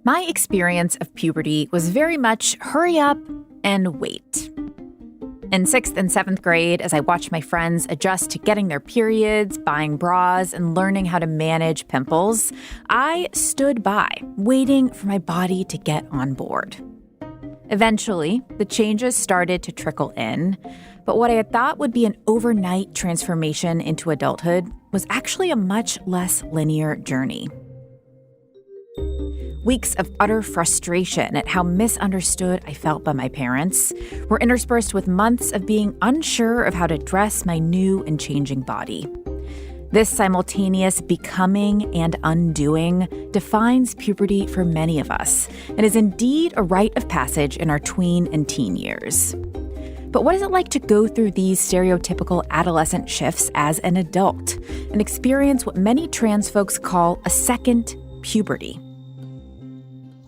My experience of puberty was very much hurry up and wait. In 6th and 7th grade, as I watched my friends adjust to getting their periods, buying bras, and learning how to manage pimples, I stood by, waiting for my body to get on board. Eventually, the changes started to trickle in, but what I had thought would be an overnight transformation into adulthood was actually a much less linear journey. Weeks of utter frustration at how misunderstood I felt by my parents were interspersed with months of being unsure of how to dress my new and changing body. This simultaneous becoming and undoing defines puberty for many of us and is indeed a rite of passage in our tween and teen years. But what is it like to go through these stereotypical adolescent shifts as an adult and experience what many trans folks call a second puberty?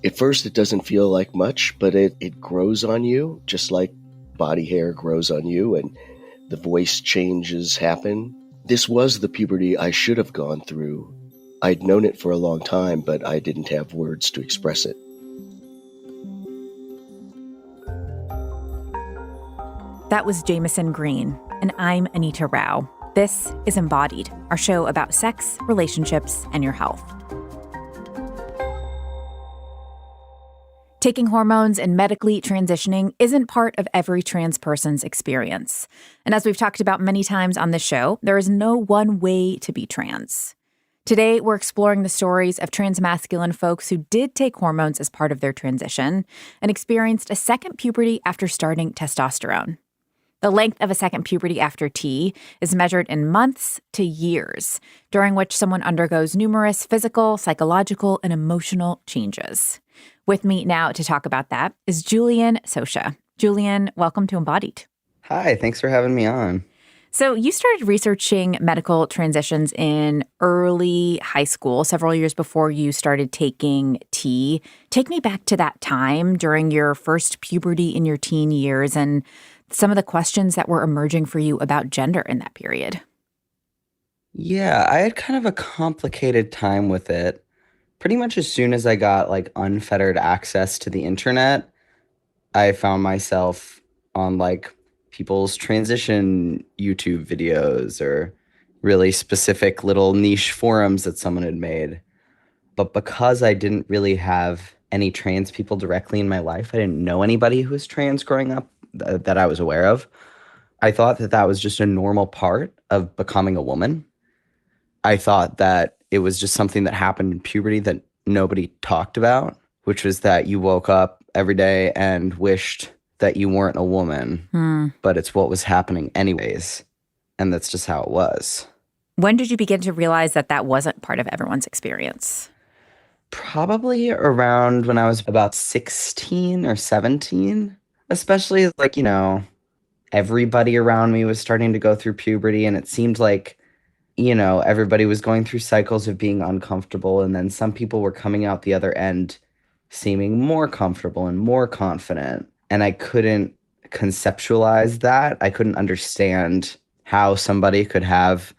At first, it doesn't feel like much, but it grows on you, just like body hair grows on you and the voice changes happen. This was the puberty I should have gone through. I'd known it for a long time, but I didn't have words to express it. That was Jameson Green, and I'm Anita Rao. This is Embodied, our show about sex, relationships, and your health. Taking hormones and medically transitioning isn't part of every trans person's experience. And as we've talked about many times on this show, there is no one way to be trans. Today, we're exploring the stories of transmasculine folks who did take hormones as part of their transition and experienced a second puberty after starting testosterone. The length of a second puberty after T is measured in months to years, during which someone undergoes numerous physical, psychological, and emotional changes. With me now to talk about that is Julian Socha. Julian, welcome to Embodied. Hi, thanks for having me on. So you started researching medical transitions in early high school, several years before you started taking T. Take me back to that time during your first puberty in your teen years and some of the questions that were emerging for you about gender in that period. Yeah, I had kind of a complicated time with it. Pretty much as soon as I got unfettered access to the internet, I found myself on people's transition YouTube videos or really specific little niche forums that someone had made. But because I didn't really have any trans people directly in my life, I didn't know anybody who was trans growing up that I was aware of. I thought that that was just a normal part of becoming a woman. I thought that it was just something that happened in puberty that nobody talked about, which was that you woke up every day and wished that you weren't a woman, but it's what was happening anyways. And that's just how it was. When did you begin to realize that that wasn't part of everyone's experience? Probably around when I was about 16 or 17, especially everybody around me was starting to go through puberty, and it seemed like everybody was going through cycles of being uncomfortable, and then some people were coming out the other end seeming more comfortable and more confident. And I couldn't conceptualize that. I couldn't understand how somebody could have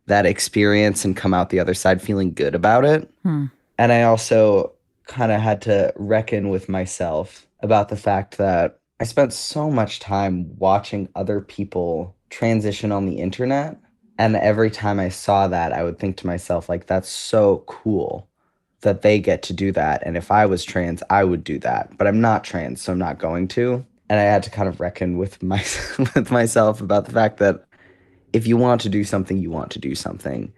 that experience and come out the other side feeling good about it. And I also kind of had to reckon with myself about the fact that I spent so much time watching other people transition on the internet. And every time I saw that, I would think to myself, that's so cool that they get to do that. And if I was trans, I would do that. But I'm not trans, so I'm not going to. And I had to kind of reckon with myself about the fact that if you want to do something, you want to do something.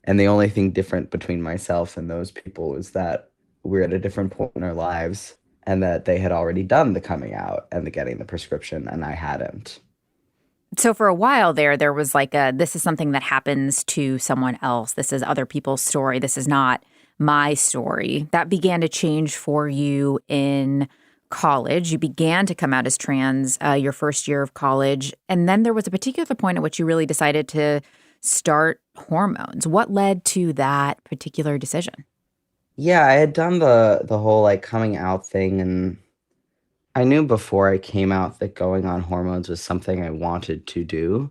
And the only thing different between myself and those people is that we're at a different point in our lives and that they had already done the coming out and the getting the prescription, and I hadn't. So for a while there was this is something that happens to someone else. This is other people's story. This is not my story. That began to change for you in college. You began to come out as trans your first year of college. And then there was a particular point at which you really decided to start hormones. What led to that particular decision? Yeah, I had done the whole coming out thing, and I knew before I came out that going on hormones was something I wanted to do.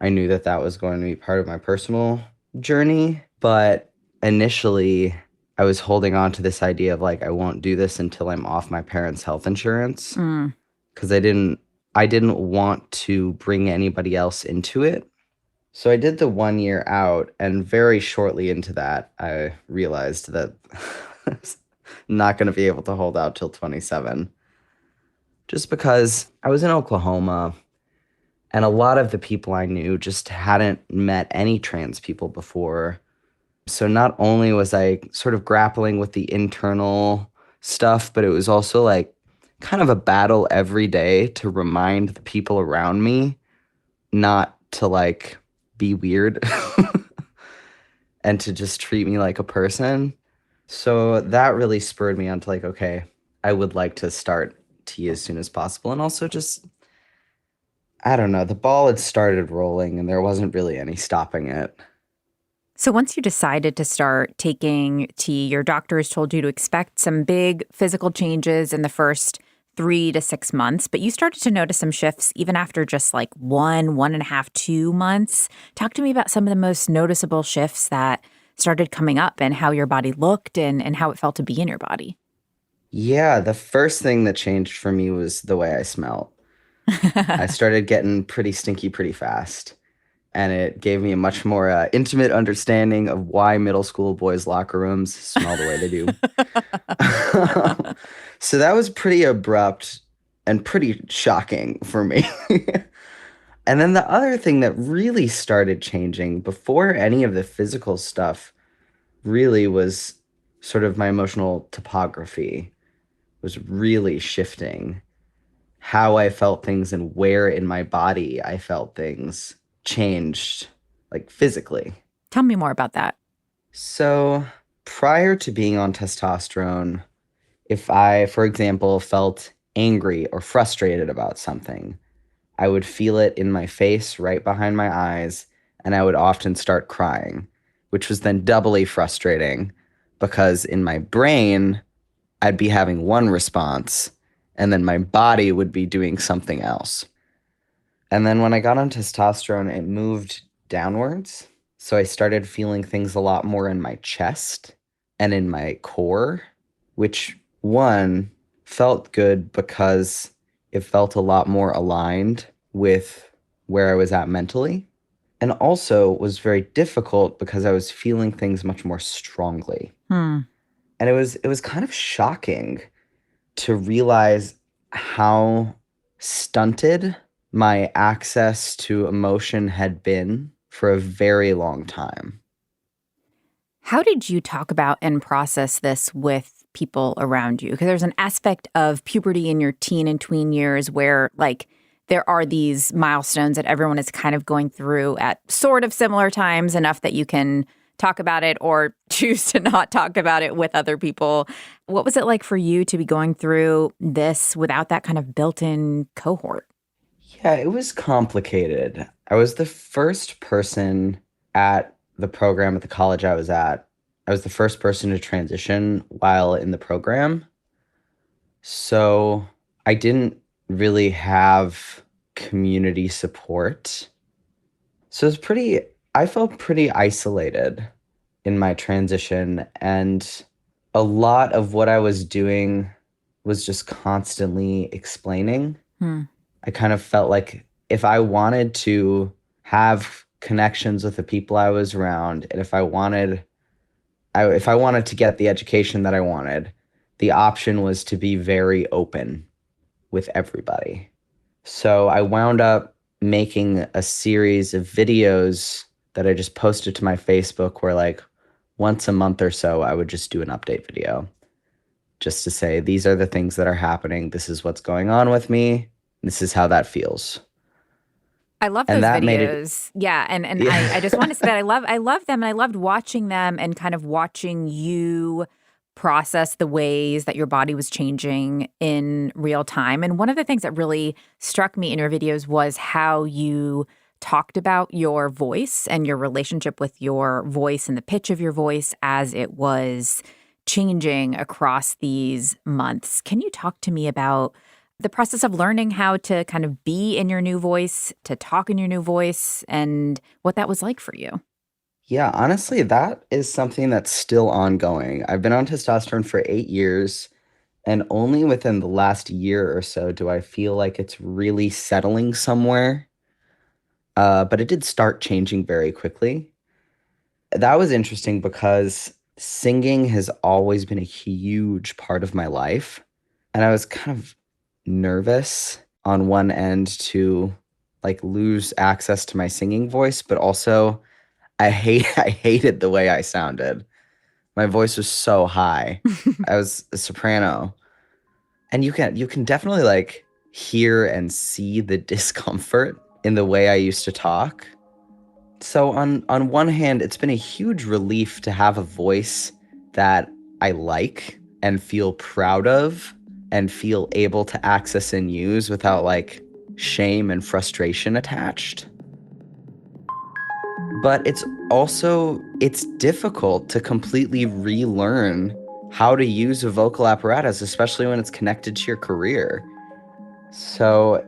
I knew that was going to be part of my personal journey, but initially I I was holding on to this idea of like, I won't do this until I'm off my parents' health insurance Mm. because I didn't want to bring anybody else into it. So I did the 1 year out, and very shortly into that, I realized that I was not going to be able to hold out till 27. Just because I was in Oklahoma, and a lot of the people I knew just hadn't met any trans people before. So not only was I sort of grappling with the internal stuff, but it was also like kind of a battle every day to remind the people around me not to like be weird and to just treat me like a person. So that really spurred me on to like, okay, I would like to start tea as soon as possible. And also just, I don't know, the ball had started rolling and there wasn't really any stopping it. So once you decided to start taking tea, your doctors told you to expect some big physical changes in the first 3 to 6 months, but you started to notice some shifts even after just like 1.5, 2 months. Talk to me about some of the most noticeable shifts that started coming up and how your body looked and how it felt to be in your body. Yeah, the first thing that changed for me was the way I smelled. I started getting pretty stinky pretty fast. And it gave me a much more intimate understanding of why middle school boys' locker rooms smell the way they do. So that was pretty abrupt and pretty shocking for me. And then the other thing that really started changing before any of the physical stuff really was sort of my emotional topography was really shifting. How I felt things and where in my body I felt things changed, like physically. Tell me more about that. So prior to being on testosterone, if I, for example, felt angry or frustrated about something, I would feel it in my face, right behind my eyes, and I would often start crying, which was then doubly frustrating because in my brain, I'd be having one response, and then my body would be doing something else. And then when I got on testosterone, it moved downwards. So I started feeling things a lot more in my chest and in my core, which one felt good because it felt a lot more aligned with where I was at mentally. And also was very difficult because I was feeling things much more strongly. Hmm. And it was kind of shocking to realize how stunted my access to emotion had been for a very long time. How did you talk about and process this with people around you? Because there's an aspect of puberty in your teen and tween years where, like, there are these milestones that everyone is kind of going through at sort of similar times, enough that you can talk about it or choose to not talk about it with other people. What was it like for you to be going through this without that kind of built-in cohort? Yeah, it was complicated. I was the first person at the program at the college I was at. I was the first person to transition while in the program. So I didn't really have community support. So I felt pretty isolated in my transition. And a lot of what I was doing was just constantly explaining. Hmm. I kind of felt like if I wanted to have connections with the people I was around, and if I wanted to get the education that I wanted, the option was to be very open with everybody. So I wound up making a series of videos that I just posted to my Facebook where like once a month or so, I would just do an update video just to say, these are the things that are happening. This is what's going on with me. This is how that feels. I love And those that made it, videos. Yeah. And I just yeah. want to say that I love them and I loved watching them and kind of watching you process the ways that your body was changing in real time. And one of the things that really struck me in your videos was how you talked about your voice and your relationship with your voice and the pitch of your voice as it was changing across these months. Can you talk to me about the process of learning how to kind of be in your new voice, to talk in your new voice, and what that was like for you? Yeah, honestly, that is something that's still ongoing. I've been on testosterone for 8 years, and only within the last year or so do I feel like it's really settling somewhere. But it did start changing very quickly. That was interesting because singing has always been a huge part of my life. And I was kind of nervous on one end to like lose access to my singing voice, but also I hated the way I sounded. My voice was so high. I was a soprano. And you can definitely like hear and see the discomfort in the way I used to talk. So on one hand, it's been a huge relief to have a voice that I like and feel proud of and feel able to access and use without like shame and frustration attached. But it's difficult to completely relearn how to use a vocal apparatus, especially when it's connected to your career. So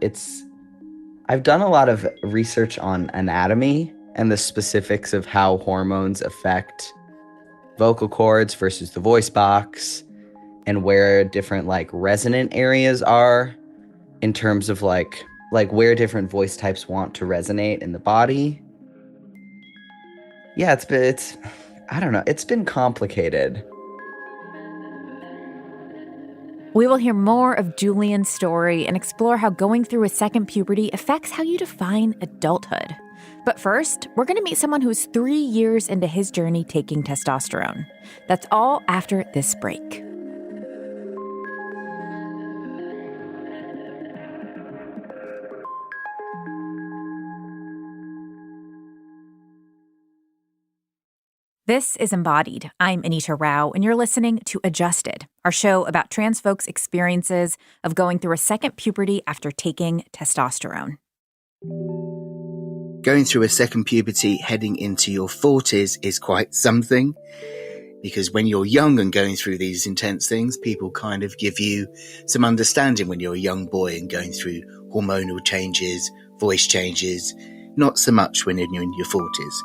I've done a lot of research on anatomy and the specifics of how hormones affect vocal cords versus the voice box and where different like resonant areas are in terms of like where different voice types want to resonate in the body. Yeah, it's I don't know, it's been complicated. We will hear more of Julian's story and explore how going through a second puberty affects how you define adulthood. But first, we're going to meet someone who's 3 years into his journey taking testosterone. That's all after this break. This is Embodied. I'm Anita Rao, and you're listening to Adjusted, our show about trans folks' experiences of going through a second puberty after taking testosterone. Going through a second puberty heading into your 40s is quite something, because when you're young and going through these intense things, people kind of give you some understanding when you're a young boy and going through hormonal changes, voice changes, not so much when you're in your 40s.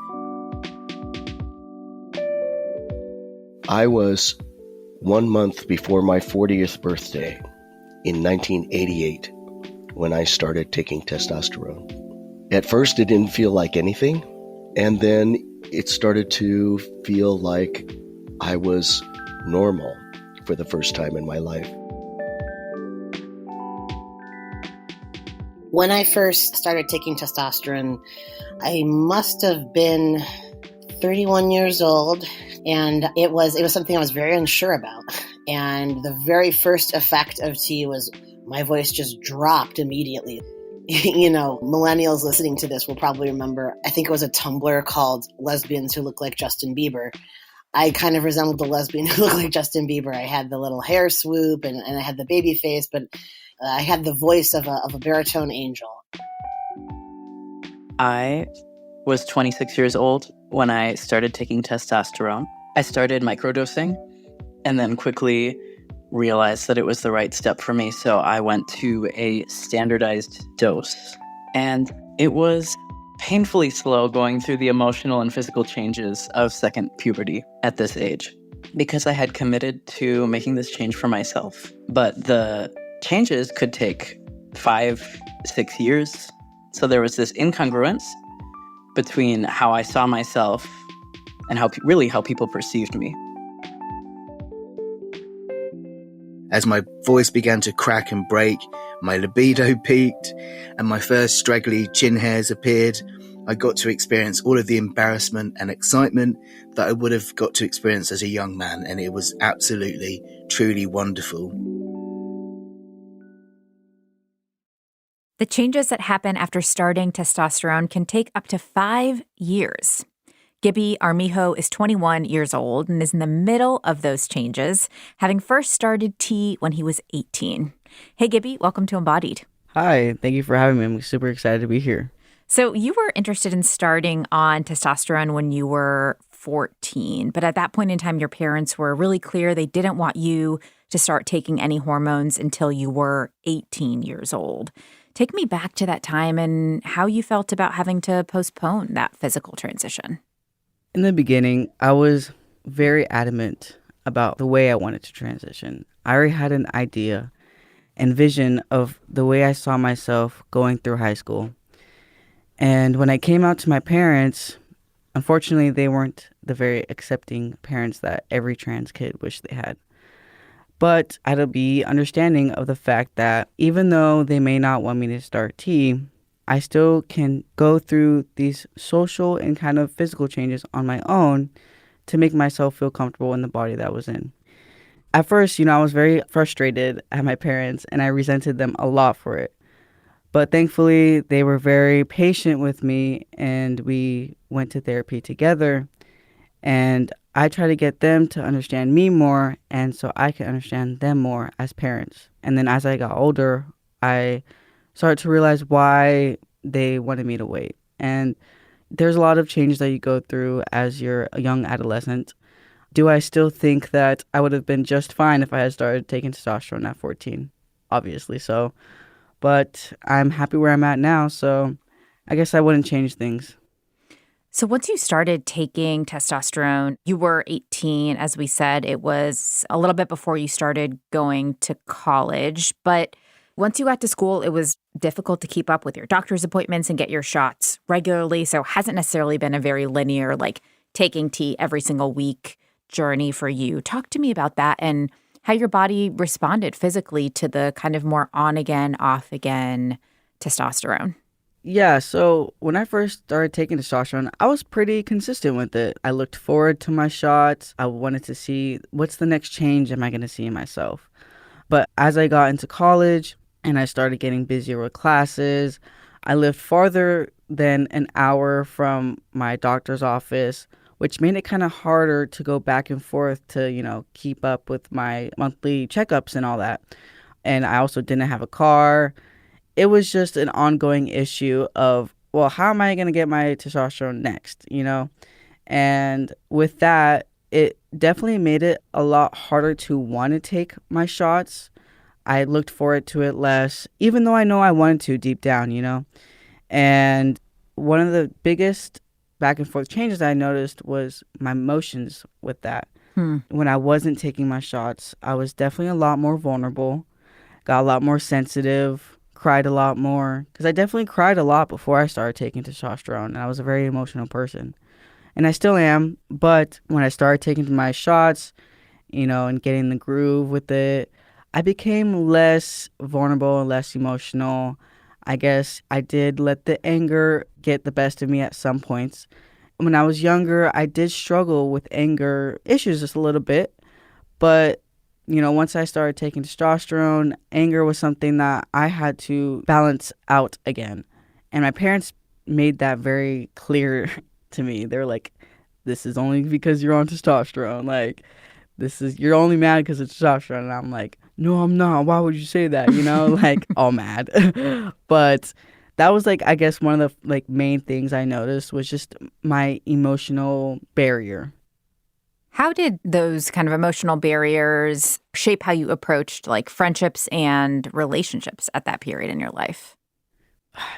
I was 1 month before my 40th birthday in 1988 when I started taking testosterone. At first, it didn't feel like anything, and then it started to feel like I was normal for the first time in my life. When I first started taking testosterone, I must have been 31 years old, and it was something I was very unsure about. And the very first effect of T was my voice just dropped immediately. You know, millennials listening to this will probably remember, I think it was a Tumblr called Lesbians Who Look Like Justin Bieber. I kind of resembled the lesbian who looked like Justin Bieber. I had the little hair swoop and I had the baby face, but I had the voice of a baritone angel. I was 26 years old when I started taking testosterone. I started microdosing and then quickly realized that it was the right step for me. So I went to a standardized dose, and it was painfully slow going through the emotional and physical changes of second puberty at this age, because I had committed to making this change for myself. But the changes could take 5-6 years. So there was this incongruence between how I saw myself and how people perceived me. As my voice began to crack and break, my libido peaked, and my first straggly chin hairs appeared, I got to experience all of the embarrassment and excitement that I would have got to experience as a young man, and it was absolutely, truly wonderful. The changes that happen after starting testosterone can take up to 5 years. Gibby Armijo is 21 years old and is in the middle of those changes, having first started T when he was 18. Hey, Gibby, welcome to Embodied. Hi, thank you for having me. I'm super excited to be here. So you were interested in starting on testosterone when you were 14, but at that point in time, your parents were really clear they didn't want you to start taking any hormones until you were 18 years old. Take me back to that time and how you felt about having to postpone that physical transition. In the beginning, I was very adamant about the way I wanted to transition. I already had an idea and vision of the way I saw myself going through high school. And when I came out to my parents, unfortunately, they weren't the very accepting parents that every trans kid wished they had. But I had to be understanding of the fact that even though they may not want me to start T, I still can go through these social and kind of physical changes on my own to make myself feel comfortable in the body that I was in. At first, I was very frustrated at my parents and I resented them a lot for it. But thankfully, they were very patient with me and we went to therapy together. And I try to get them to understand me more and so I can understand them more as parents. And then as I got older, I started to realize why they wanted me to wait. And there's a lot of changes that you go through as you're a young adolescent. Do I still think that I would have been just fine if I had started taking testosterone at 14? Obviously so. But I'm happy where I'm at now, so I guess I wouldn't change things. So once you started taking testosterone, you were 18, as we said. It was a little bit before you started going to college. But once you got to school, it was difficult to keep up with your doctor's appointments and get your shots regularly. So it hasn't necessarily been a very linear, like taking T every single week journey for you. Talk to me about that and how your body responded physically to the kind of more on again, off again testosterone. Yeah, so when I first started taking testosterone, I was pretty consistent with it. I looked forward to my shots. I wanted to see what's the next change am I going to see in myself. But as I got into college and I started getting busier with classes, I lived farther than an hour from my doctor's office, which made it kind of harder to go back and forth to, keep up with my monthly checkups and all that. And I also didn't have a car. It was just an ongoing issue of, well, how am I going to get my testosterone next? And with that, it definitely made it a lot harder to want to take my shots. I looked forward to it less, even though I know I wanted to deep down. And one of the biggest back and forth changes I noticed was my emotions with that. When I wasn't taking my shots, I was definitely a lot more vulnerable, got a lot more sensitive, cried a lot more, because I definitely cried a lot before I started taking testosterone, and I was a very emotional person. And I still am, but when I started taking my shots, and getting the groove with it, I became less vulnerable and less emotional. I guess I did let the anger get the best of me at some points. When I was younger, I did struggle with anger issues just a little bit, but once I started taking testosterone, anger was something that I had to balance out again. And my parents made that very clear to me. They're like, this is only because you're on testosterone. Like, you're only mad because of testosterone. And I'm like, no, I'm not. Why would you say that? Like all mad. But that was I guess one of the main things I noticed was just my emotional barrier. How did those kind of emotional barriers shape how you approached friendships and relationships at that period in your life?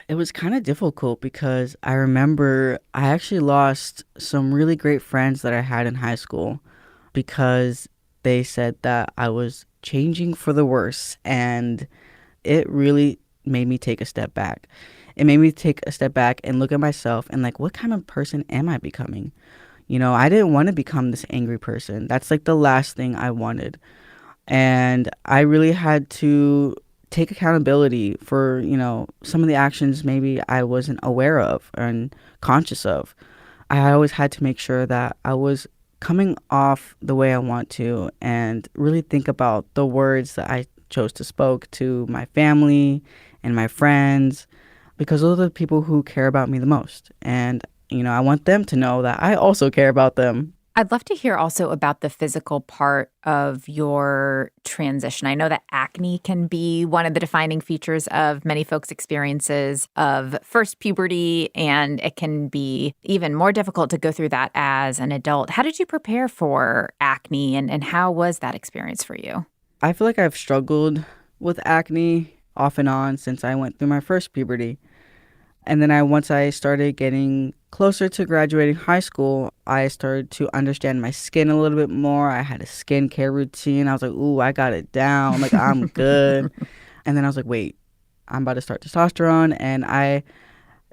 It was kind of difficult because I remember I actually lost some really great friends that I had in high school because they said that I was changing for the worse, and it really made me take a step back. It made me take a step back and look at myself and what kind of person am I becoming? I didn't want to become this angry person. That's the last thing I wanted. And I really had to take accountability for, some of the actions maybe I wasn't aware of and conscious of. I always had to make sure that I was coming off the way I want to and really think about the words that I chose to spoke to my family and my friends, because those are the people who care about me the most. And I want them to know that I also care about them. I'd love to hear also about the physical part of your transition. I know that acne can be one of the defining features of many folks' experiences of first puberty, and it can be even more difficult to go through that as an adult. How did you prepare for acne, and how was that experience for you? I feel like I've struggled with acne off and on since I went through my first puberty. And then once I started getting closer to graduating high school, I started to understand my skin a little bit more. I had a skincare routine. I was like, ooh, I got it down. Like, I'm good. And then I was like, wait, I'm about to start testosterone. And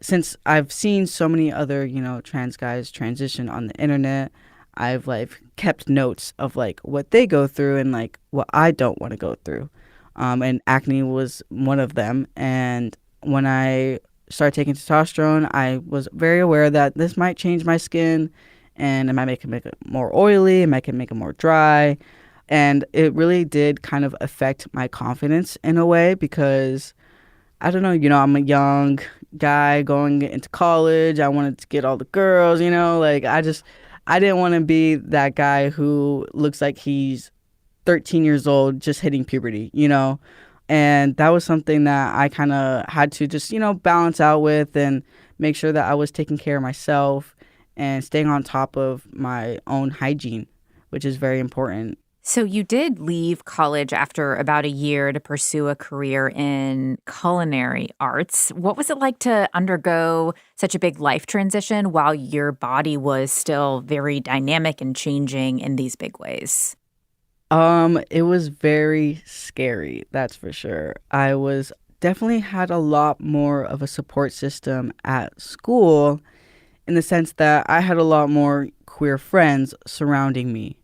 since I've seen so many other, trans guys transition on the internet, I've like kept notes of like what they go through and like what I don't want to go through. And acne was one of them. And when I started taking testosterone, I was very aware that this might change my skin and it might make it more oily, it might make it more dry. And it really did kind of affect my confidence in a way because, I don't know, I'm a young guy going into college. I wanted to get all the girls, like I didn't want to be that guy who looks like he's 13 years old just hitting puberty, And that was something that I kind of had to just, balance out with and make sure that I was taking care of myself and staying on top of my own hygiene, which is very important. So you did leave college after about a year to pursue a career in culinary arts. What was it like to undergo such a big life transition while your body was still very dynamic and changing in these big ways? It was very scary, that's for sure. I was definitely had a lot more of a support system at school in the sense that I had a lot more queer friends surrounding me.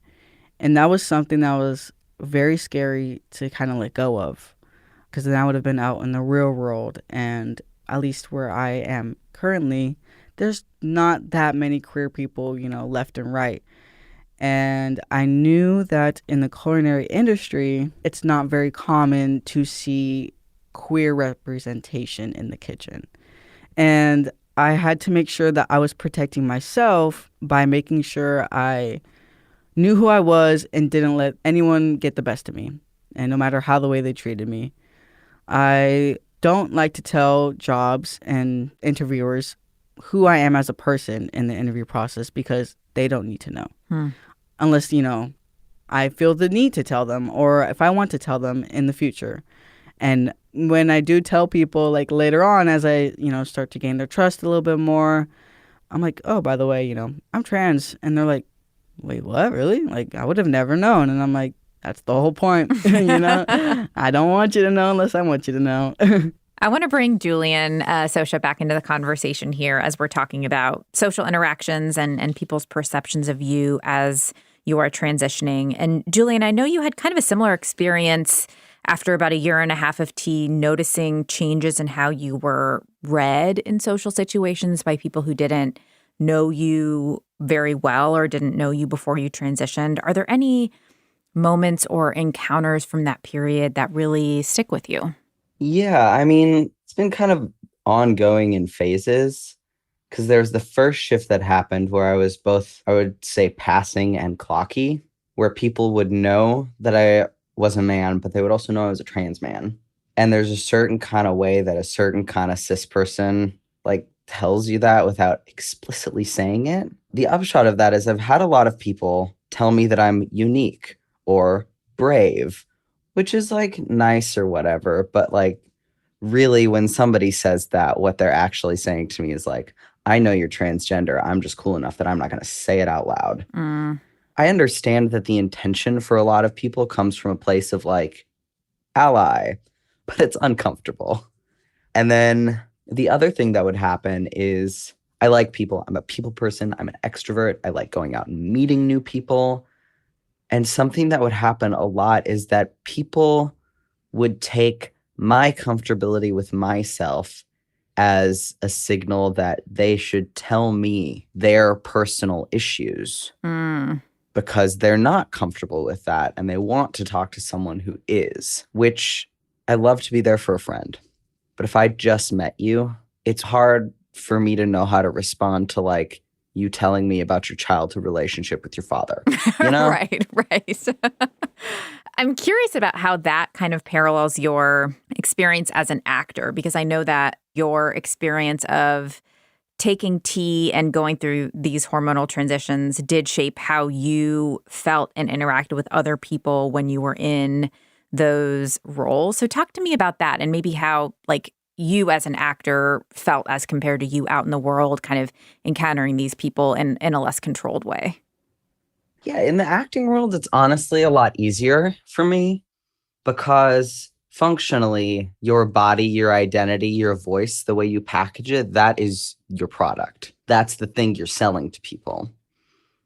And that was something that was very scary to kind of let go of because then I would have been out in the real world. And at least where I am currently, there's not that many queer people, left and right. And I knew that in the culinary industry, it's not very common to see queer representation in the kitchen. And I had to make sure that I was protecting myself by making sure I knew who I was and didn't let anyone get the best of me. And no matter how the way they treated me, I don't like to tell jobs and interviewers who I am as a person in the interview process because they don't need to know. Unless, I feel the need to tell them or if I want to tell them in the future. And when I do tell people, like later on as I, start to gain their trust a little bit more, I'm like, oh, by the way, I'm trans. And they're like, wait, what? Really? Like, I would have never known. And I'm like, that's the whole point. I don't want you to know unless I want you to know. I want to bring Julian Socha back into the conversation here as we're talking about social interactions and people's perceptions of you as you are transitioning. And Julian, I know you had kind of a similar experience after about a year and a half of tea, noticing changes in how you were read in social situations by people who didn't know you very well or didn't know you before you transitioned. Are there any moments or encounters from that period that really stick with you? Yeah, I mean, it's been kind of ongoing in phases because there was the first shift that happened where I was both, I would say, passing and clocky, where people would know that I was a man, but they would also know I was a trans man. And there's a certain kind of way that a certain kind of cis person like tells you that without explicitly saying it. The upshot of that is I've had a lot of people tell me that I'm unique or brave, which is like nice or whatever. But like really when somebody says that, what they're actually saying to me is like, I know you're transgender. I'm just cool enough that I'm not going to say it out loud. I understand that the intention for a lot of people comes from a place of like ally, but it's uncomfortable. And then the other thing that would happen is I like people. I'm a people person. I'm an extrovert. I like going out and meeting new people. And something that would happen a lot is that people would take my comfortability with myself as a signal that they should tell me their personal issues because they're not comfortable with that and they want to talk to someone who is, which I love to be there for a friend. But if I just met you, it's hard for me to know how to respond to like you telling me about your childhood relationship with your father, you know? Right. I'm curious about how that kind of parallels your experience as an actor, because I know that your experience of taking tea and going through these hormonal transitions did shape how you felt and interacted with other people when you were in those roles. So talk to me about that and maybe how like you as an actor felt as compared to you out in the world, kind of encountering these people in a less controlled way. Yeah, in the acting world, it's honestly a lot easier for me because functionally, your body, your identity, your voice, the way you package it, that is your product. That's the thing you're selling to people.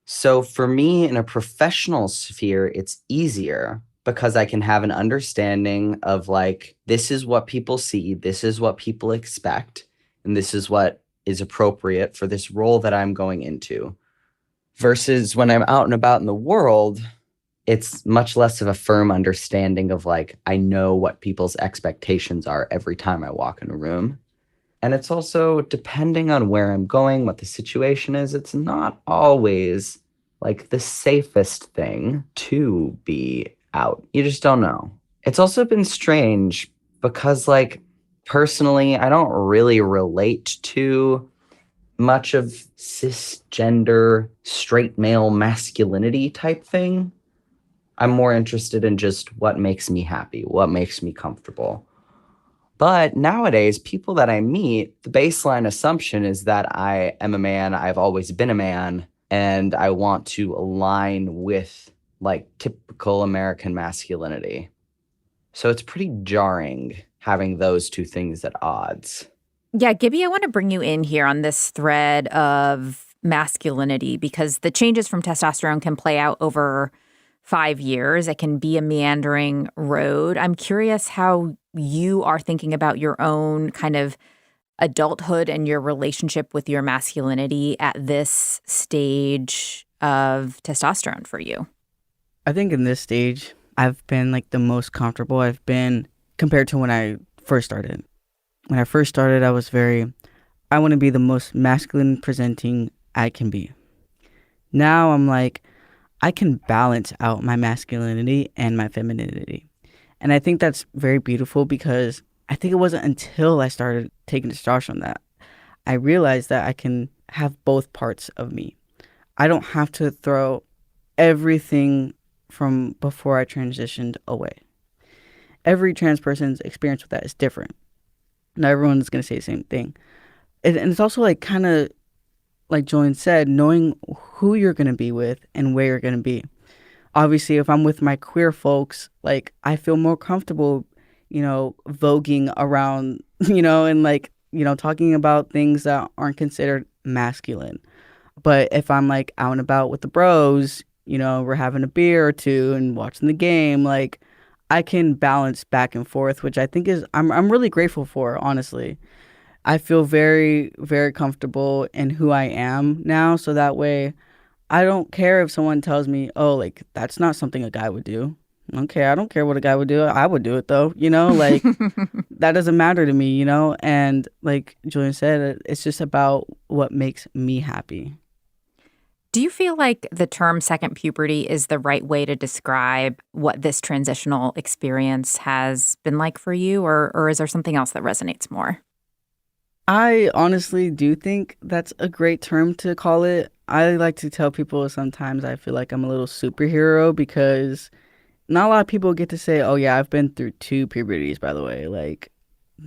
So for me, in a professional sphere, it's easier because I can have an understanding of like, this is what people see, this is what people expect, and this is what is appropriate for this role that I'm going into. Versus when I'm out and about in the world, it's much less of a firm understanding of like, I know what people's expectations are every time I walk in a room. And it's also depending on where I'm going, what the situation is, it's not always like the safest thing to be out. You just don't know. It's also been strange because like personally, I don't really relate to much of cisgender straight male masculinity type thing. I'm more interested in just what makes me happy, what makes me comfortable. But nowadays, people that I meet, the baseline assumption is that I am a man, I've always been a man, and I want to align with like typical American masculinity. So it's pretty jarring having those two things at odds. Yeah, Gibby, I want to bring you in here on this thread of masculinity because the changes from testosterone can play out over 5 years. It can be a meandering road. I'm curious how you are thinking about your own kind of adulthood and your relationship with your masculinity at this stage of testosterone for you. I think in this stage, I've been like the most comfortable I've been compared to when I first started. When I first started, I was I want to be the most masculine presenting I can be. Now I'm like, I can balance out my masculinity and my femininity. And I think that's very beautiful because I think it wasn't until I started taking testosterone that I realized that I can have both parts of me. I don't have to throw everything from before I transitioned away. Every trans person's experience with that is different. Not everyone's going to say the same thing. And it's also like kind of like Julian said, knowing who you're going to be with and where you're going to be. Obviously, if I'm with my queer folks, like I feel more comfortable, voguing around, and like, talking about things that aren't considered masculine. But if I'm like out and about with the bros, we're having a beer or two and watching the game, like I can balance back and forth, which I think I'm really grateful for, honestly. I feel very, very comfortable in who I am now. So that way I don't care if someone tells me, oh, like, that's not something a guy would do. Okay, I don't care what a guy would do. I would do it, though, like, that doesn't matter to me, And like Julian said, it's just about what makes me happy. Do you feel like the term second puberty is the right way to describe what this transitional experience has been like for you? Or is there something else that resonates more? I honestly do think that's a great term to call it. I like to tell people sometimes I feel like I'm a little superhero because not a lot of people get to say, oh, yeah, I've been through 2 puberties, by the way. Like,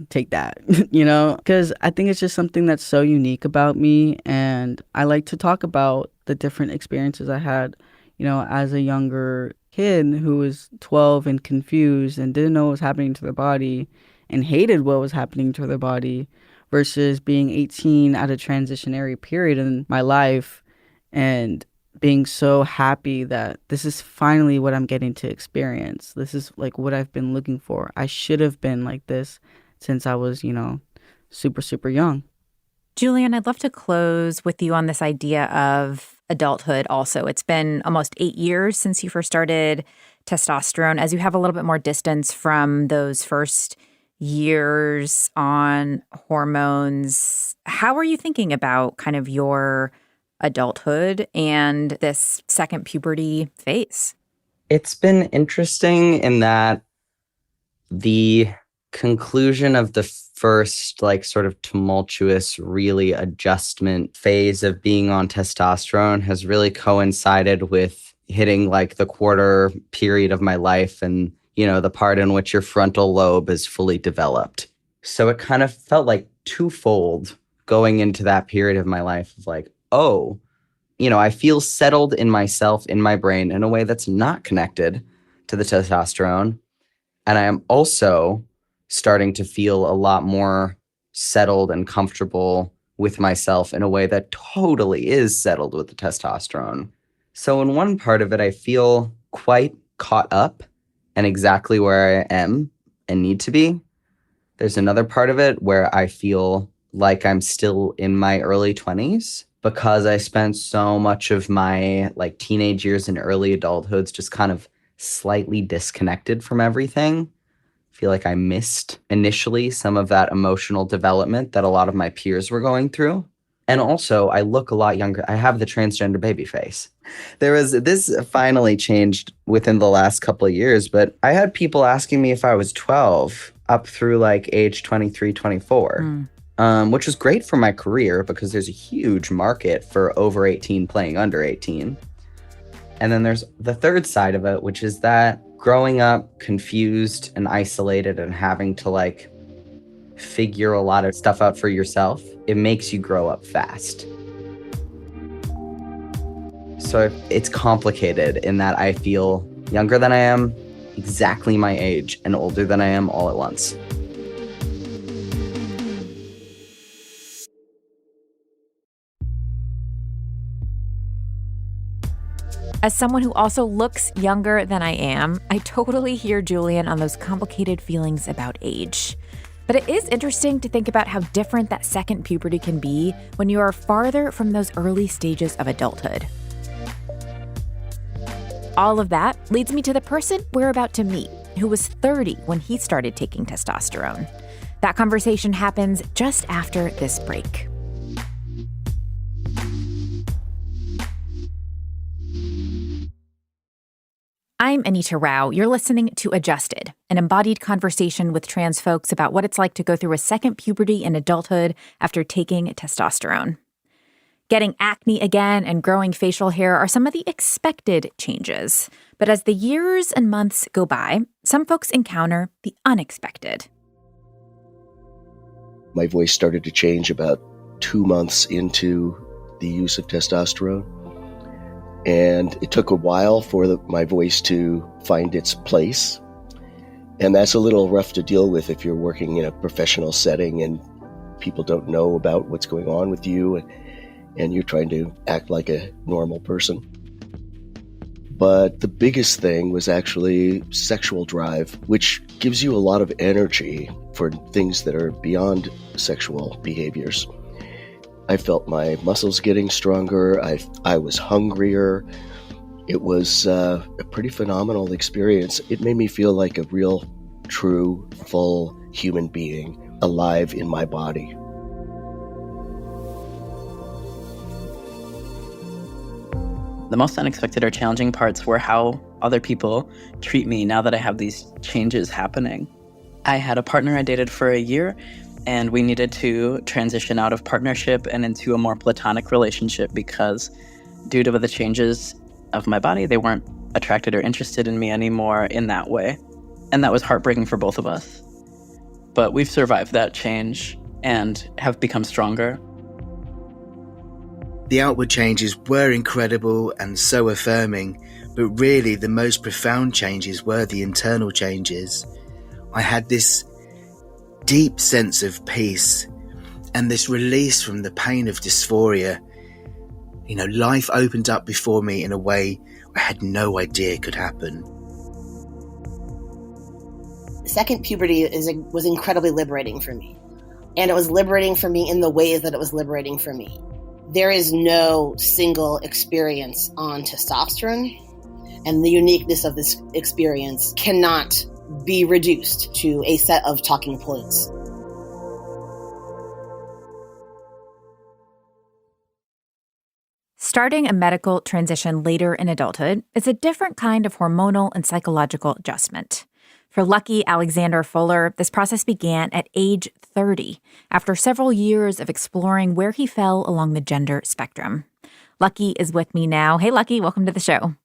take that, Because I think it's just something that's so unique about me. And I like to talk about the different experiences I had, as a younger kid who was 12 and confused and didn't know what was happening to their body and hated what was happening to their body versus being 18 at a transitionary period in my life and being so happy that this is finally what I'm getting to experience. This is like what I've been looking for. I should have been like this since I was, super, super young. Julian, I'd love to close with you on this idea of adulthood also. It's been almost 8 years since you first started testosterone. As you have a little bit more distance from those first years on hormones, how are you thinking about kind of your adulthood and this second puberty phase? It's been interesting in that the conclusion of the first like sort of tumultuous really adjustment phase of being on testosterone has really coincided with hitting like the quarter period of my life and the part in which your frontal lobe is fully developed. So it kind of felt like twofold going into that period of my life of like, oh, I feel settled in myself, in my brain, in a way that's not connected to the testosterone. And I am also starting to feel a lot more settled and comfortable with myself in a way that totally is settled with the testosterone. So in one part of it, I feel quite caught up and exactly where I am and need to be. There's another part of it where I feel like I'm still in my early 20s because I spent so much of my like teenage years and early adulthoods just kind of slightly disconnected from everything. I feel like I missed initially some of that emotional development that a lot of my peers were going through. And also, I look a lot younger. I have the transgender baby face. This finally changed within the last couple of years, but I had people asking me if I was 12 up through like age 23, 24, which was great for my career because there's a huge market for over 18 playing under 18. And then there's the third side of it, which is that growing up confused and isolated and having to like figure a lot of stuff out for yourself, it makes you grow up fast. So it's complicated in that I feel younger than I am, exactly my age, and older than I am all at once. As someone who also looks younger than I am, I totally hear Julian on those complicated feelings about age. But it is interesting to think about how different that second puberty can be when you are farther from those early stages of adulthood. All of that leads me to the person we're about to meet, who was 30 when he started taking testosterone. That conversation happens just after this break. I'm Anita Rao. You're listening to Adjusted, an embodied conversation with trans folks about what it's like to go through a second puberty in adulthood after taking testosterone. Getting acne again and growing facial hair are some of the expected changes. But as the years and months go by, some folks encounter the unexpected. My voice started to change about 2 months into the use of testosterone. And it took a while for my voice to find its place. And that's a little rough to deal with if you're working in a professional setting and people don't know about what's going on with you and you're trying to act like a normal person. But the biggest thing was actually sexual drive, which gives you a lot of energy for things that are beyond sexual behaviors. I felt my muscles getting stronger. I was hungrier. It was a pretty phenomenal experience. It made me feel like a real, true, full human being alive in my body. The most unexpected or challenging parts were how other people treat me now that I have these changes happening. I had a partner I dated for a year, and we needed to transition out of partnership and into a more platonic relationship because due to the changes of my body, they weren't attracted or interested in me anymore in that way. And that was heartbreaking for both of us. But we've survived that change and have become stronger. The outward changes were incredible and so affirming, but really the most profound changes were the internal changes. I had this deep sense of peace and this release from the pain of dysphoria. Life opened up before me in a way I had no idea could happen. Second puberty was incredibly liberating for me. And it was liberating for me in the ways that it was liberating for me. There is no single experience on testosterone, and the uniqueness of this experience cannot be reduced to a set of talking points. Starting a medical transition later in adulthood is a different kind of hormonal and psychological adjustment. For Lucky Alexander Fuller, this process began at age 30, after several years of exploring where he fell along the gender spectrum. Lucky is with me now. Hey, Lucky, welcome to the show.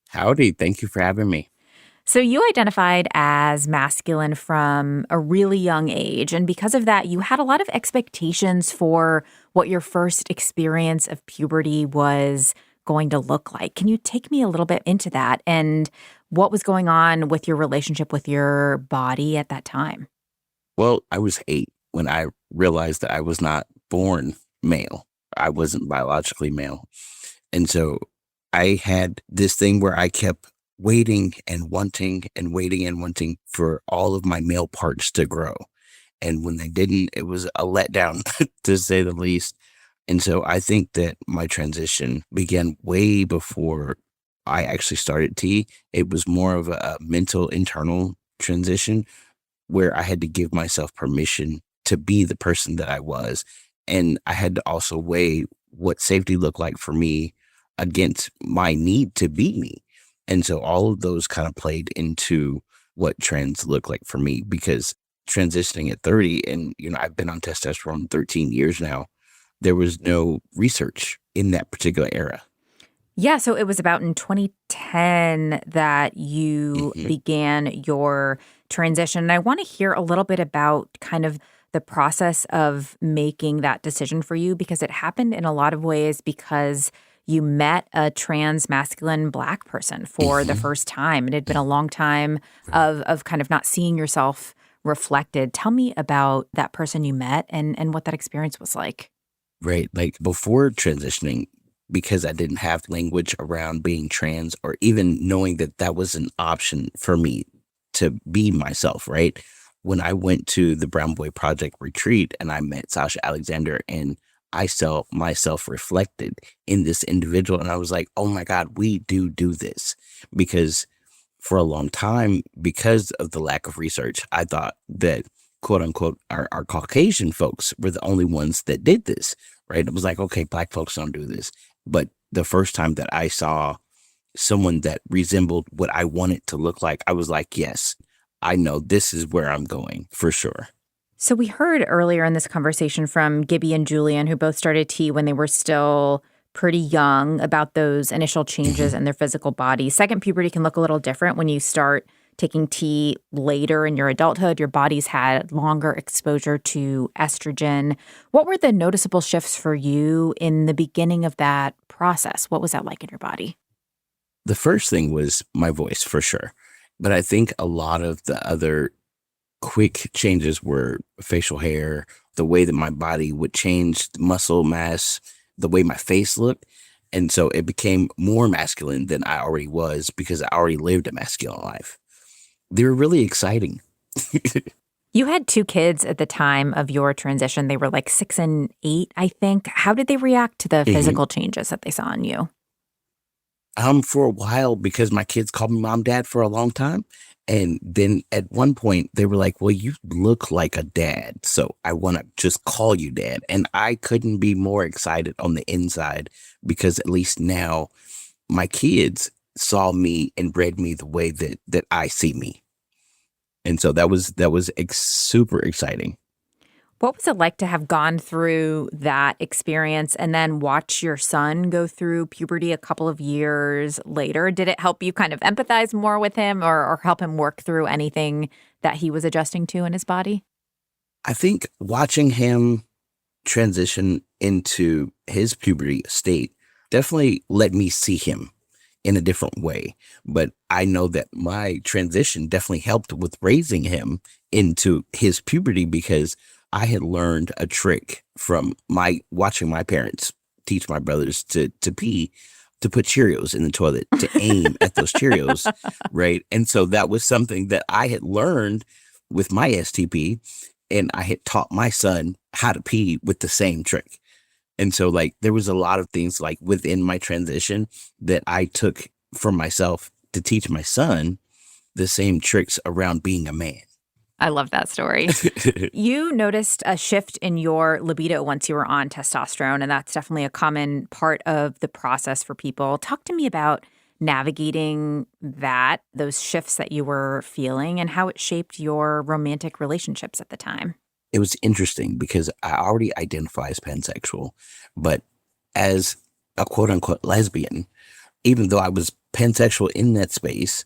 Howdy. Thank you for having me. So you identified as masculine from a really young age. And because of that, you had a lot of expectations for what your first experience of puberty was going to look like. Can you take me a little bit into that and what was going on with your relationship with your body at that time? Well, I was 8 when I realized that I was not born male. I wasn't biologically male. And so I had this thing where I kept waiting and wanting and waiting and wanting for all of my male parts to grow. And when they didn't, it was a letdown, to say the least. And so I think that my transition began way before I actually started T. It was more of a mental, internal transition where I had to give myself permission to be the person that I was. And I had to also weigh what safety looked like for me against my need to be me. And so all of those kind of played into what trans looked like for me, because transitioning at 30, and, I've been on testosterone 13 years now, there was no research in that particular era. Yeah, so it was about in 2010 that you began your transition. And I want to hear a little bit about kind of the process of making that decision for you, because it happened in a lot of ways because you met a trans masculine Black person for the first time. It had been a long time of kind of not seeing yourself reflected. Tell me about that person you met and what that experience was like. Right. Like before transitioning, because I didn't have language around being trans or even knowing that that was an option for me to be myself, right? When I went to the Brown Boy Project retreat and I met Sasha Alexander, and I saw myself reflected in this individual, and I was like, oh my God, we do this. Because for a long time, because of the lack of research, I thought that, quote unquote, our Caucasian folks were the only ones that did this, right? It was like, okay, Black folks don't do this. But the first time that I saw someone that resembled what I wanted to look like, I was like, yes, I know this is where I'm going for sure. So we heard earlier in this conversation from Gibby and Julian, who both started T when they were still pretty young, about those initial changes in their physical body. Second puberty can look a little different when you start taking T later in your adulthood. Your body's had longer exposure to estrogen. What were the noticeable shifts for you in the beginning of that process? What was that like in your body? The first thing was my voice, for sure. But I think a lot of the other quick changes were facial hair, the way that my body would change, muscle mass, the way my face looked. And so it became more masculine than I already was because I already lived a masculine life. They were really exciting. You had 2 kids at the time of your transition. They were like 6 and 8, I think. How did they react to the physical changes that they saw in you? For a while, because my kids called me mom, dad for a long time. And then at one point they were like, well, you look like a dad, so I want to just call you dad. And I couldn't be more excited on the inside, because at least now my kids saw me and bred me the way that I see me. And so that was super exciting. What was it like to have gone through that experience and then watch your son go through puberty a couple of years later? Did it help you kind of empathize more with him or help him work through anything that he was adjusting to in his body? I think watching him transition into his puberty state definitely let me see him in a different way. But I know that my transition definitely helped with raising him into his puberty, because I had learned a trick from watching my parents teach my brothers to pee, to put Cheerios in the toilet, to aim at those Cheerios, right? And so that was something that I had learned with my STP, and I had taught my son how to pee with the same trick. And so like there was a lot of things like within my transition that I took for myself to teach my son the same tricks around being a man. I love that story. You noticed a shift in your libido once you were on testosterone, and that's definitely a common part of the process for people. Talk to me about navigating those shifts that you were feeling, and how it shaped your romantic relationships at the time. It was interesting because I already identify as pansexual, but as a quote unquote lesbian, even though I was pansexual in that space,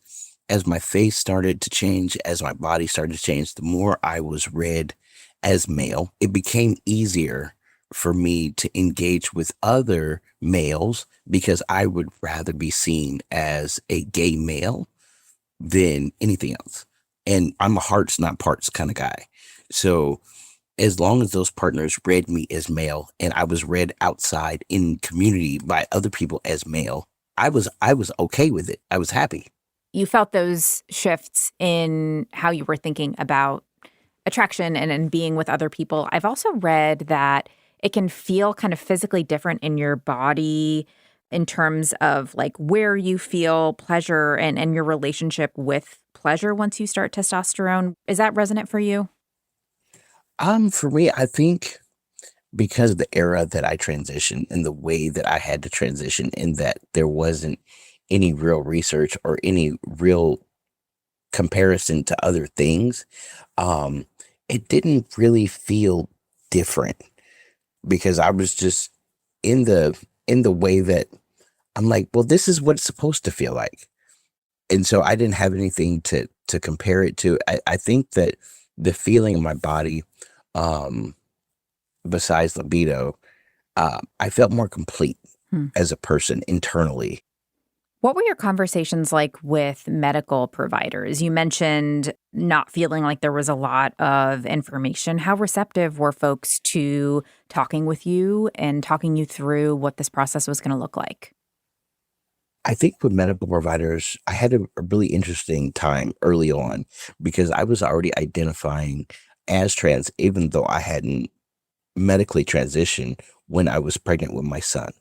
as my face started to change, as my body started to change, the more I was read as male, it became easier for me to engage with other males because I would rather be seen as a gay male than anything else. And I'm a hearts, not parts kind of guy. So as long as those partners read me as male and I was read outside in community by other people as male, I was okay with it. I was happy. You felt those shifts in how you were thinking about attraction and being with other people. I've also read that it can feel kind of physically different in your body in terms of like where you feel pleasure and your relationship with pleasure once you start testosterone. Is that resonant for you? For me, I think because of the era that I transitioned and the way that I had to transition, in that there wasn't any real research or any real comparison to other things, it didn't really feel different because I was just in the way that I'm like, well, this is what it's supposed to feel like. And so I didn't have anything to compare it to. I think that the feeling in my body, besides libido, I felt more complete as a person internally. What were your conversations like with medical providers? You mentioned not feeling like there was a lot of information. How receptive were folks to talking with you and talking you through what this process was going to look like? I think with medical providers, I had a really interesting time early on because I was already identifying as trans, even though I hadn't medically transitioned when I was pregnant with my son.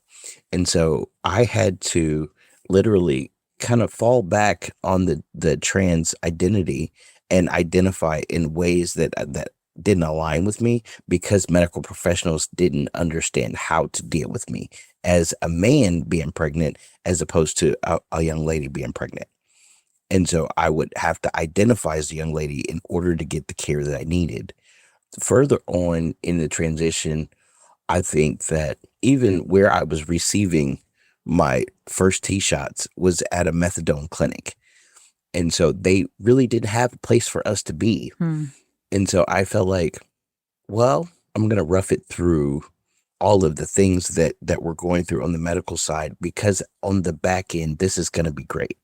And so I had to literally kind of fall back on the trans identity and identify in ways that didn't align with me because medical professionals didn't understand how to deal with me as a man being pregnant as opposed to a young lady being pregnant. And so I would have to identify as a young lady in order to get the care that I needed. Further on in the transition, I think that even where I was receiving my first T-shots was at a methadone clinic. And so they really didn't have a place for us to be. And so I felt like, well, I'm going to rough it through all of the things that we're going through on the medical side because on the back end, this is going to be great.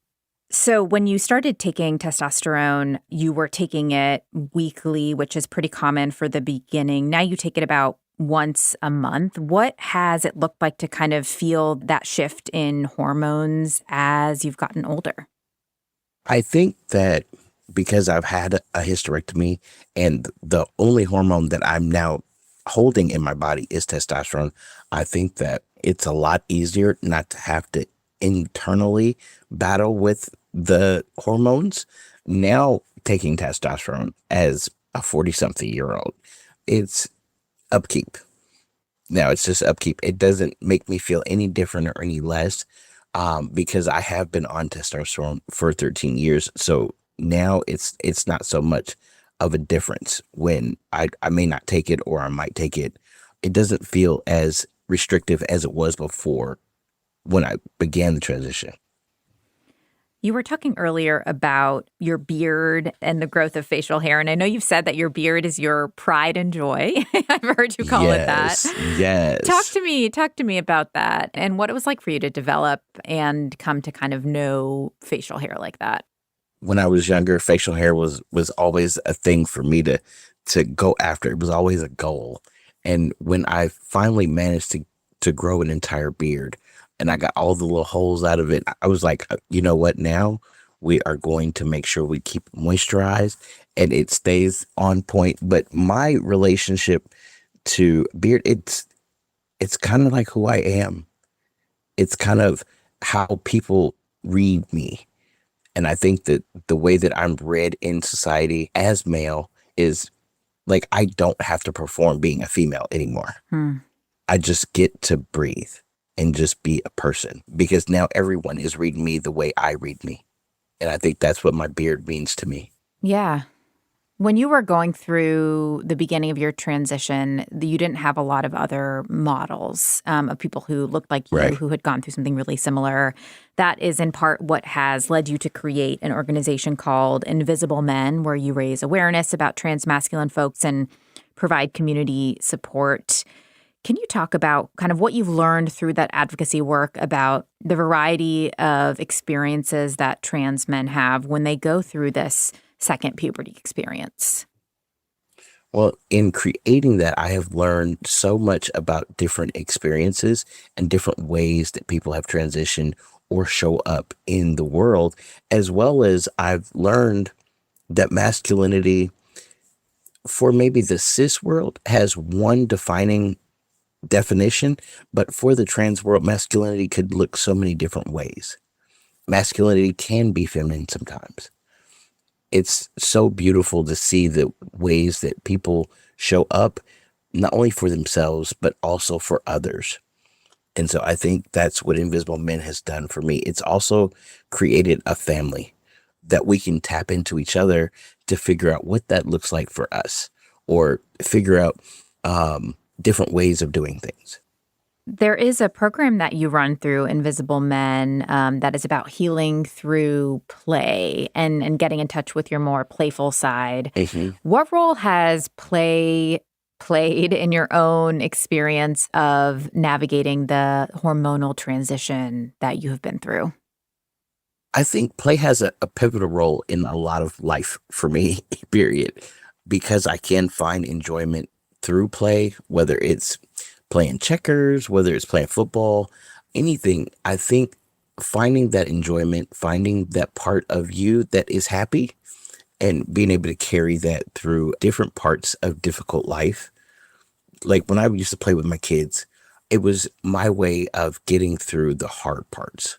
So when you started taking testosterone, you were taking it weekly, which is pretty common for the beginning. Now you take it about once a month. What has it looked like to kind of feel that shift in hormones as you've gotten older? I think that because I've had a hysterectomy and the only hormone that I'm now holding in my body is testosterone, I think that it's a lot easier not to have to internally battle with the hormones. Now taking testosterone as a 40-something-year-old, it's upkeep. Now it's just upkeep. It doesn't make me feel any different or any less because I have been on testosterone for 13 years. So now it's not so much of a difference when I may not take it or I might take it. It doesn't feel as restrictive as it was before when I began the transition. You were talking earlier about your beard and the growth of facial hair. And I know you've said that your beard is your pride and joy. I've heard you call it that. Yes. Talk to me about that and what it was like for you to develop and come to kind of know facial hair like that. When I was younger, facial hair was always a thing for me to go after. It was always a goal. And when I finally managed to grow an entire beard and I got all the little holes out of it, I was like, you know what? Now we are going to make sure we keep it moisturized and it stays on point. But my relationship to beard, it's kind of like who I am. It's kind of how people read me. And I think that the way that I'm read in society as male is like I don't have to perform being a female anymore. I just get to breathe and just be a person because now everyone is reading me the way I read me. And I think that's what my beard means to me. Yeah. When you were going through the beginning of your transition, you didn't have a lot of other models of people who looked like you, Right. who had gone through something really similar. That is in part what has led you to create an organization called Invisible Men, where you raise awareness about transmasculine folks and provide community support. Can you talk about kind of what you've learned through that advocacy work about the variety of experiences that trans men have when they go through this second puberty experience? Well, in creating that, I have learned so much about different experiences and different ways that people have transitioned or show up in the world, as well as I've learned that masculinity for maybe the cis world has one defining definition, but for the trans world, masculinity could look so many different ways. Masculinity can be feminine sometimes. It's so beautiful to see the ways that people show up, not only for themselves, but also for others. And so I think that's what Invisible Men has done for me. It's also created a family that we can tap into each other to figure out what that looks like for us, or figure out different ways of doing things. There is a program that you run through Invisible Men that is about healing through play and getting in touch with your more playful side. Mm-hmm. What role has play played in your own experience of navigating the hormonal transition that you have been through? I think play has a pivotal role in a lot of life for me, period, because I can find enjoyment through play, whether it's playing checkers, whether it's playing football, anything. I think finding that enjoyment, finding that part of you that is happy, and being able to carry that through different parts of difficult life. Like when I used to play with my kids, it was my way of getting through the hard parts.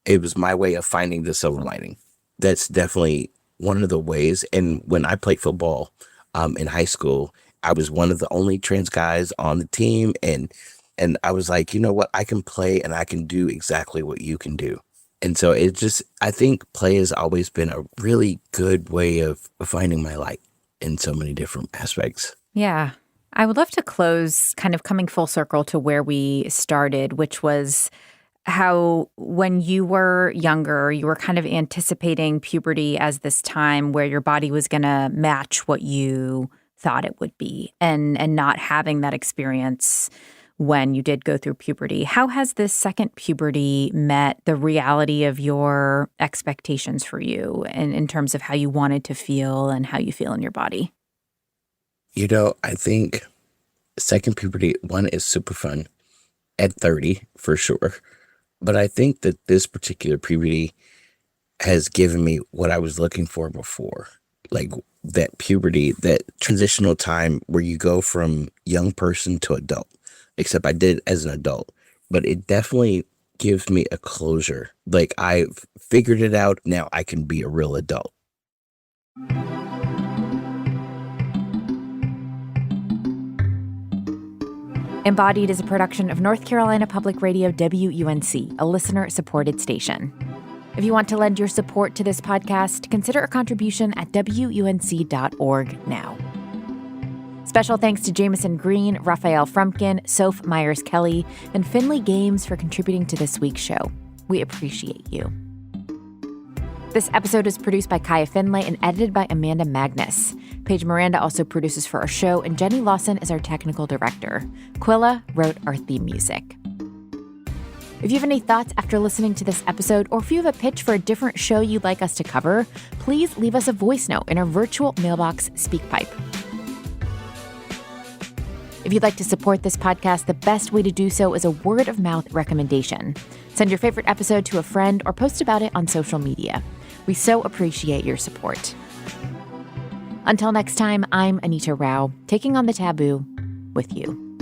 It was my way of finding the silver lining. That's definitely one of the ways. And when I played football in high school, I was one of the only trans guys on the team. And I was like, you know what? I can play and I can do exactly what you can do. And so I think play has always been a really good way of finding my light in so many different aspects. Yeah. I would love to close kind of coming full circle to where we started, which was how when you were younger, you were kind of anticipating puberty as this time where your body was going to match what you thought it would be, and not having that experience when you did go through puberty. How has this second puberty met the reality of your expectations for you in terms of how you wanted to feel and how you feel in your body? You know, I think second puberty, one, is super fun at 30 for sure. But I think that this particular puberty has given me what I was looking for before. Like that puberty, that transitional time where you go from young person to adult, except I did it as an adult. But it definitely gives me a closure. Like I've figured it out. Now I can be a real adult. Embodied is a production of North Carolina Public Radio WUNC, a listener-supported station. If you want to lend your support to this podcast, consider a contribution at WUNC.org now. Special thanks to Jameson Green, Raphael Frumpkin, Soph Myers-Kelly, and Finley Games for contributing to this week's show. We appreciate you. This episode is produced by Kaya Finlay and edited by Amanda Magnus. Paige Miranda also produces for our show, and Jenny Lawson is our technical director. Quilla wrote our theme music. If you have any thoughts after listening to this episode, or if you have a pitch for a different show you'd like us to cover, please leave us a voice note in our virtual mailbox SpeakPipe. If you'd like to support this podcast, the best way to do so is a word-of-mouth recommendation. Send your favorite episode to a friend or post about it on social media. We so appreciate your support. Until next time, I'm Anita Rao, taking on the taboo with you.